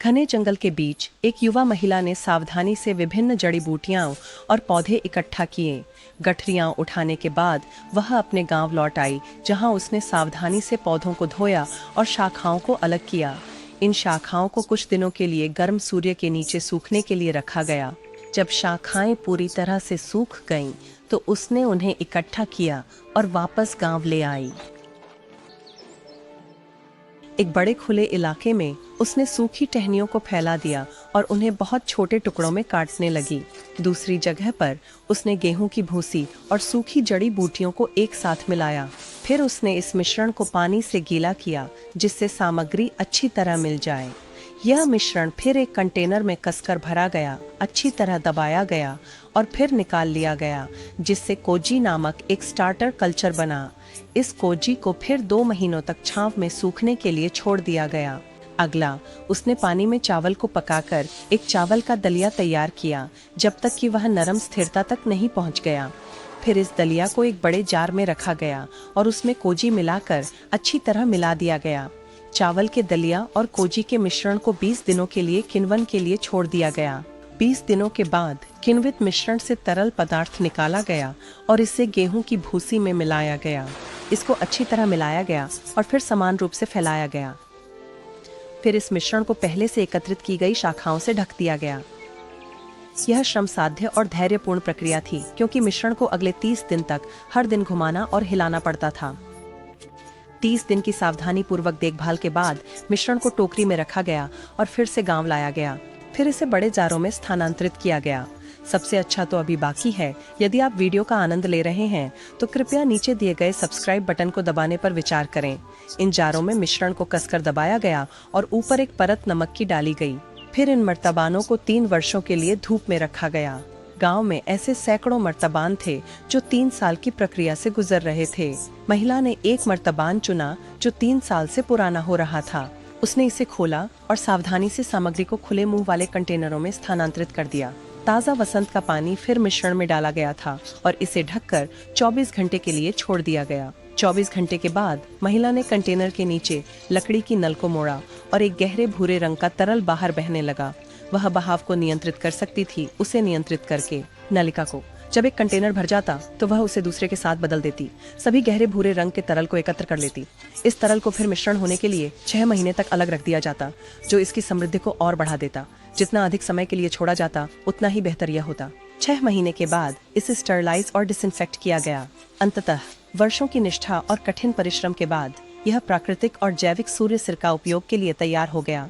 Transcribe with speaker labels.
Speaker 1: घने जंगल के बीच एक युवा महिला ने सावधानी से विभिन्न जड़ी बूटियां और पौधे इकट्ठा किए। गठरियां उठाने के बाद वह अपने गांव लौट आई, जहां उसने सावधानी से पौधों को धोया और शाखाओं को अलग किया। इन शाखाओं को कुछ दिनों के लिए गर्म सूर्य के नीचे सूखने के लिए रखा गया। जब शाखाएं पूरी तरह से सूख गईं, तो उसने उन्हें इकट्ठा किया और वापस गांव ले आई। एक बड़े खुले इलाके में उसने सूखी टहनियों को फैला दिया और उन्हें बहुत छोटे टुकड़ों में काटने लगी। दूसरी जगह पर उसने गेहूं की भूसी और सूखी जड़ी बूटियों को एक साथ मिलाया। फिर उसने इस मिश्रण को पानी से गीला किया, जिससे सामग्री अच्छी तरह मिल जाए। यह मिश्रण फिर एक कंटेनर में कसकर भरा गया, अच्छी तरह दबाया गया और फिर निकाल लिया गया, जिससे कोजी नामक एक स्टार्टर कल्चर बना। इस कोजी को फिर 2 महीनों तक छांव में सूखने के लिए छोड़ दिया गया। अगला, उसने पानी में चावल को पकाकर एक चावल का दलिया तैयार किया, जब तक कि वह नरम स्थिरता तक नहीं पहुंच गया। फिर इस दलिया को एक बड़े जार में रखा गया और उसमें कोजी मिलाकर अच्छी तरह मिला दिया गया। चावल के दलिया और कोजी के मिश्रण को 20 दिनों के लिए किण्वन के लिए छोड़ दिया गया। 20 दिनों के बाद किण्वित मिश्रण से तरल पदार्थ निकाला गया और इसे गेहूं की भूसी में मिलाया गया। इसको अच्छी तरह मिलाया गया और फिर समान रूप से फैलाया गया। फिर इस मिश्रण को पहले से एकत्रित की गई शाखाओं से ढक दिया गया। यह श्रम साध्य और धैर्यपूर्ण प्रक्रिया थी, क्योंकि मिश्रण को अगले 30 दिन तक हर दिन घुमाना और हिलाना पड़ता था। 30 दिन की सावधानी पूर्वक देखभाल के बाद मिश्रण को टोकरी में रखा गया और फिर से गांव लाया गया। फिर इसे बड़े जारों में स्थानांतरित किया गया। सबसे अच्छा तो अभी बाकी है। यदि आप वीडियो का आनंद ले रहे हैं तो कृपया नीचे दिए गए सब्सक्राइब बटन को दबाने पर विचार करें। इन जारों में मिश्रण को कसकर दबाया गया और ऊपर एक परत नमक की डाली गई। फिर इन मर्तबानों को 3 वर्षों के लिए धूप में रखा गया। गांव में ऐसे सैकड़ों मर्तबान थे जो 3 साल की प्रक्रिया से गुजर रहे थे। महिला ने एक मर्तबान चुना जो 3 साल से पुराना हो रहा था। उसने इसे खोला और सावधानी से सामग्री को खुले मुंह वाले कंटेनरों में स्थानांतरित कर दिया। ताज़ा वसंत का पानी फिर मिश्रण में डाला गया था और इसे ढककर 24 घंटे के लिए छोड़ दिया गया। 24 घंटे के बाद महिला ने कंटेनर के नीचे लकड़ी की नल को मोड़ा और एक गहरे भूरे रंग का तरल बाहर बहने लगा। वह बहाव को नियंत्रित कर सकती थी, उसे नियंत्रित करके नलिका को। जब एक कंटेनर भर जाता तो वह उसे दूसरे के साथ बदल देती, सभी गहरे भूरे रंग के तरल को एकत्र कर लेती। इस तरल को फिर मिश्रण होने के लिए 6 महीने तक अलग रख दिया जाता, जो इसकी समृद्धि को और बढ़ा देता। जितना अधिक समय के लिए छोड़ा जाता, उतना ही बेहतर यह होता। 6 महीने के बाद इसे स्टरलाइज और डिसइंफेक्ट किया गया। अंततः वर्षों की निष्ठा और कठिन परिश्रम के बाद यह प्राकृतिक और जैविक सूर्य सिर का उपयोग के लिए तैयार हो गया।